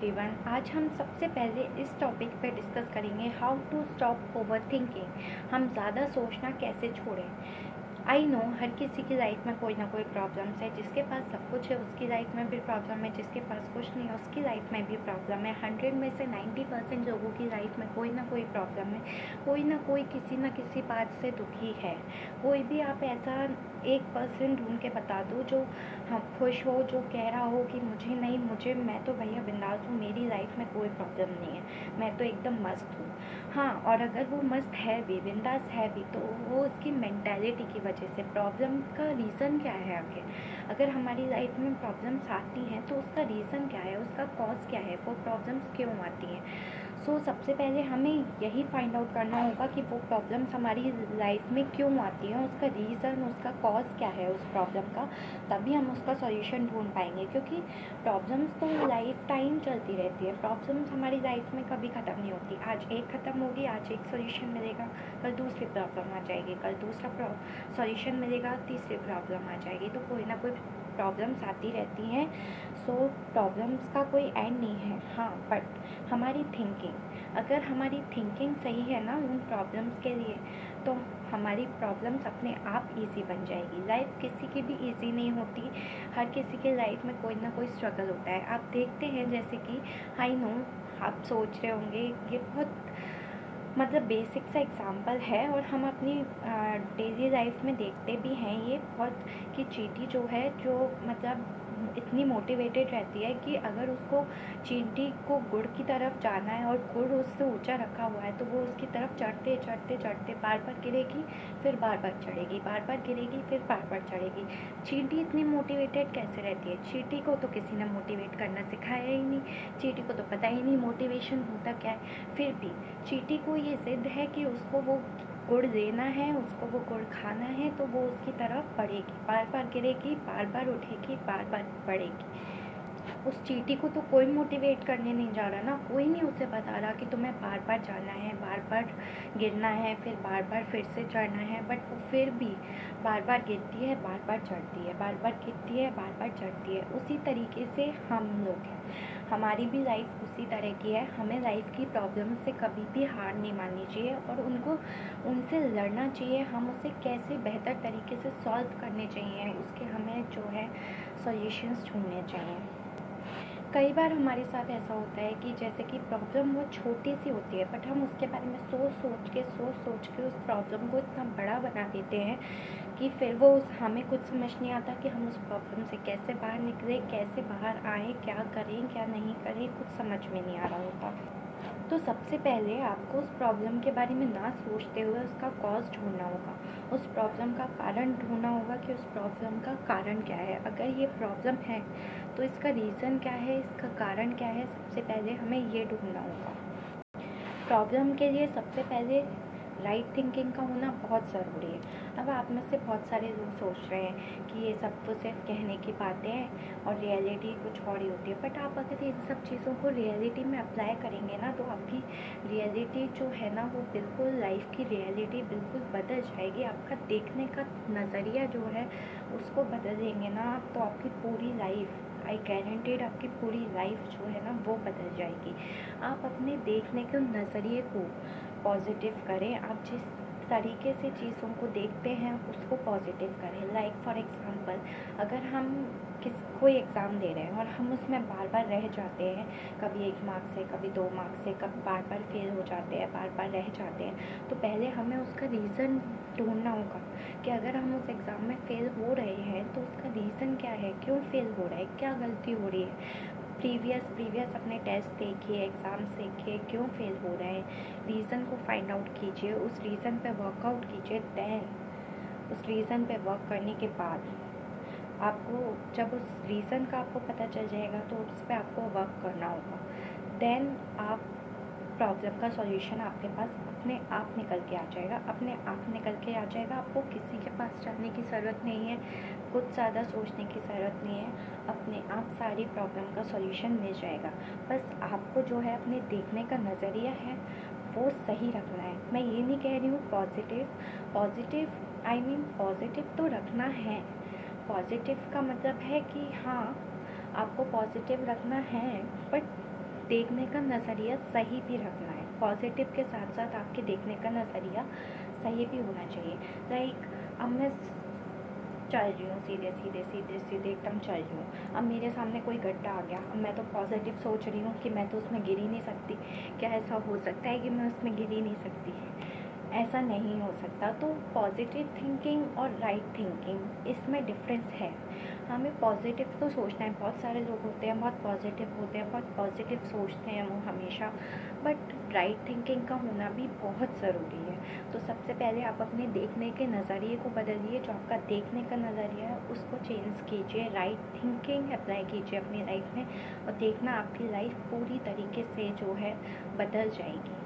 Everyone, आज हम सबसे पहले इस टॉपिक पे डिस्कस करेंगे how to stop overthinking. हम ज़्यादा सोचना कैसे छोड़ें। आई नो हर किसी की लाइफ में कोई ना कोई प्रॉब्लम्स है। जिसके पास सब कुछ है उसकी लाइफ में भी प्रॉब्लम है, जिसके पास कुछ नहीं है उसकी लाइफ में भी प्रॉब्लम है। 100 में से 90% लोगों की लाइफ में कोई ना कोई प्रॉब्लम है, कोई ना कोई किसी न किसी बात से दुखी है। कोई भी आप ऐसा 1% ढूंढ के बता दो जो खुश हो, जो कह रहा हो कि मैं तो भैया बिंदास हूँ, मेरी लाइफ में कोई प्रॉब्लम नहीं है, मैं तो एकदम मस्त हूँ। हाँ, और अगर वो मस्त है भी, बिंदास है भी, तो वो उसकी मेंटालिटी की वजह से। प्रॉब्लम का रीज़न क्या है आगे? अगर हमारी लाइफ में प्रॉब्लम्स आती हैं तो उसका रीज़न क्या है, उसका कॉज क्या है, वो प्रॉब्लम्स क्यों आती हैं। सबसे पहले हमें यही फाइंड आउट करना होगा कि वो प्रॉब्लम्स हमारी लाइफ में क्यों आती हैं, उसका रीज़न, उसका कॉज क्या है उस प्रॉब्लम का। तभी हम उसका सॉल्यूशन ढूंढ पाएंगे, क्योंकि प्रॉब्लम्स तो लाइफ टाइम चलती रहती है। प्रॉब्लम्स हमारी लाइफ में कभी ख़त्म नहीं होती। आज एक ख़त्म होगी, आज एक सॉल्यूशन मिलेगा, कल दूसरी प्रॉब्लम आ जाएगी, कल दूसरा सॉल्यूशन मिलेगा, तीसरी प्रॉब्लम आ जाएगी। तो कोई ना कोई प्रॉब्लम्स आती रहती हैं। प्रॉब्लम्स का कोई एंड नहीं है। हाँ, बट हमारी थिंकिंग, अगर हमारी थिंकिंग सही है ना उन प्रॉब्लम्स के लिए, तो हमारी प्रॉब्लम्स अपने आप इजी बन जाएगी। लाइफ किसी की भी इजी नहीं होती। हर किसी के लाइफ में कोई ना कोई स्ट्रगल होता है। आप देखते हैं, जैसे कि आई नो आप सोच रहे होंगे ये बहुत बेसिक सा एग्जांपल है, और हम अपनी डेली लाइफ में देखते भी हैं ये बहुत, कि चींटी जो है, जो इतनी मोटिवेटेड रहती है कि अगर उसको चींटी को गुड़ की तरफ जाना है और गुड़ उससे ऊंचा रखा हुआ है, तो वो उसकी तरफ चढ़ते चढ़ते चढ़ते बार बार गिरेगी, फिर बार बार चढ़ेगी, बार बार गिरेगी, फिर बार बार चढ़ेगी। चींटी इतनी मोटिवेटेड कैसे रहती है? चींटी को तो किसी ने मोटिवेट करना सिखाया ही नहीं, चींटी को तो पता ही नहीं मोटिवेशन होता क्या है। फिर भी चींटी को ये जिद है कि उसको वो गुड़ देना है, उसको वो गुड़ खाना है, तो वो उसकी तरफ बढ़ेगी, बार बार गिरेगी, बार बार उठेगी, बार बार बढ़ेगी। उस चींटी को तो कोई मोटिवेट करने नहीं जा रहा ना, कोई नहीं उसे बता रहा कि तुम्हें बार बार जाना है, बार बार गिरना है, फिर से चढ़ना है। बट वो फिर भी बार बार गिरती है, बार बार चढ़ती है, बार बार गिरती है, बार बार चढ़ती है। उसी तरीके से हम लोग हैं, हमारी भी लाइफ उसी तरह की है। हमें लाइफ की प्रॉब्लम से कभी भी हार नहीं माननी चाहिए और उनसे लड़ना चाहिए। हम उसे कैसे बेहतर तरीके से सॉल्व करने चाहिए, उसके हमें जो है सॉल्यूशंस ढूंढने चाहिए। कई बार हमारे साथ ऐसा होता है कि जैसे कि प्रॉब्लम वो छोटी सी होती है, बट हम उसके बारे में सोच सोच के उस प्रॉब्लम को इतना बड़ा बना देते हैं कि फिर हमें कुछ समझ नहीं आता कि हम उस प्रॉब्लम से कैसे बाहर निकले, कैसे बाहर आए, क्या करें क्या नहीं करें, कुछ समझ में नहीं आ रहा होता। तो सबसे पहले आपको उस प्रॉब्लम के बारे में ना सोचते हुए उसका कॉज ढूंढना होगा, उस प्रॉब्लम का कारण ढूंढना होगा कि उस प्रॉब्लम का कारण क्या है। अगर ये प्रॉब्लम है तो इसका रीज़न क्या है, इसका कारण क्या है, सबसे पहले हमें ये ढूंढना होगा। प्रॉब्लम के लिए सबसे पहले राइट थिंकिंग का होना बहुत ज़रूरी है। अब आप में से बहुत सारे लोग सोच रहे हैं कि ये सब तो सिर्फ कहने की बातें हैं और रियलिटी कुछ और ही होती है। बट आप अगर इन सब चीज़ों को रियलिटी में अप्लाई करेंगे ना, तो आपकी रियलिटी जो है ना, वो बिल्कुल लाइफ की रियलिटी बिल्कुल बदल जाएगी। आपका देखने का नज़रिया जो है उसको बदल देंगे ना आप, तो आपकी पूरी लाइफ, आई गारंटेड, आपकी पूरी लाइफ जो है ना वो बदल जाएगी। आप अपने देखने के नज़रिए को पॉजिटिव करें। आप जिस तरीके से चीज़ों को देखते हैं उसको पॉजिटिव करें। लाइक फॉर एग्ज़ाम्पल, अगर हम कोई एग्ज़ाम दे रहे हैं और हम उसमें बार बार रह जाते हैं, कभी 1 मार्क्स से, कभी 2 मार्क्स से, कभी बार बार फेल हो जाते हैं, बार बार रह जाते हैं, तो पहले हमें उसका रीज़न ढूंढना होगा कि अगर हम उस एग्ज़ाम में फ़ेल हो रहे हैं तो उसका रीज़न क्या है, क्यों फ़ेल हो रहा है, क्या गलती हो रही है। प्रीवियस अपने टेस्ट देखिए, एग्ज़ाम्स देखिए, क्यों फेल हो रहे हैं, रीज़न को फाइंड आउट कीजिए, उस रीज़न पे वर्कआउट कीजिए। देन उस रीज़न पे वर्क करने के बाद आपको, जब उस रीज़न का आपको पता चल जाएगा, तो उस पर आपको वर्क करना होगा। देन आप प्रॉब्लम का सॉल्यूशन आपके पास अपने आप निकल के आ जाएगा, अपने आप निकल के आ जाएगा। आपको किसी के पास जाने की ज़रूरत नहीं है, कुछ ज़्यादा सोचने की ज़रूरत नहीं है, अपने आप सारी प्रॉब्लम का सॉल्यूशन मिल जाएगा। बस आपको जो है अपने देखने का नज़रिया है वो सही रखना है। मैं ये नहीं कह रही हूँ पॉजिटिव पॉजिटिव तो रखना है। पॉजिटिव का मतलब है कि हाँ, आपको पॉजिटिव रखना है, बट देखने का नज़रिया सही भी रखना है। पॉजिटिव के साथ साथ आपके देखने का नज़रिया सही भी होना चाहिए। लाइक अब मैं चल रही हूँ सीधे सीधे सीधे सीधे एकदम चल रही हूँ, अब मेरे सामने कोई गड्ढा आ गया, अब मैं तो पॉजिटिव सोच रही हूँ कि मैं तो उसमें गिर ही नहीं सकती। क्या ऐसा हो सकता है कि मैं उसमें गिर ही नहीं सकती? ऐसा नहीं हो सकता। तो पॉजिटिव थिंकिंग और राइट थिंकिंग, इसमें डिफरेंस है। हमें पॉजिटिव तो सोचना है। बहुत सारे लोग होते हैं बहुत पॉजिटिव होते हैं, बहुत पॉजिटिव सोचते हैं वो हमेशा, बट राइट थिंकिंग का होना भी बहुत ज़रूरी है। तो सबसे पहले आप अपने देखने के नज़रिए को बदलिए। जो आपका देखने का नज़रिया है उसको चेंज कीजिए, राइट थिंकिंग अप्लाई कीजिए अपनी लाइफ में, और देखना आपकी लाइफ पूरी तरीके से जो है बदल जाएगी।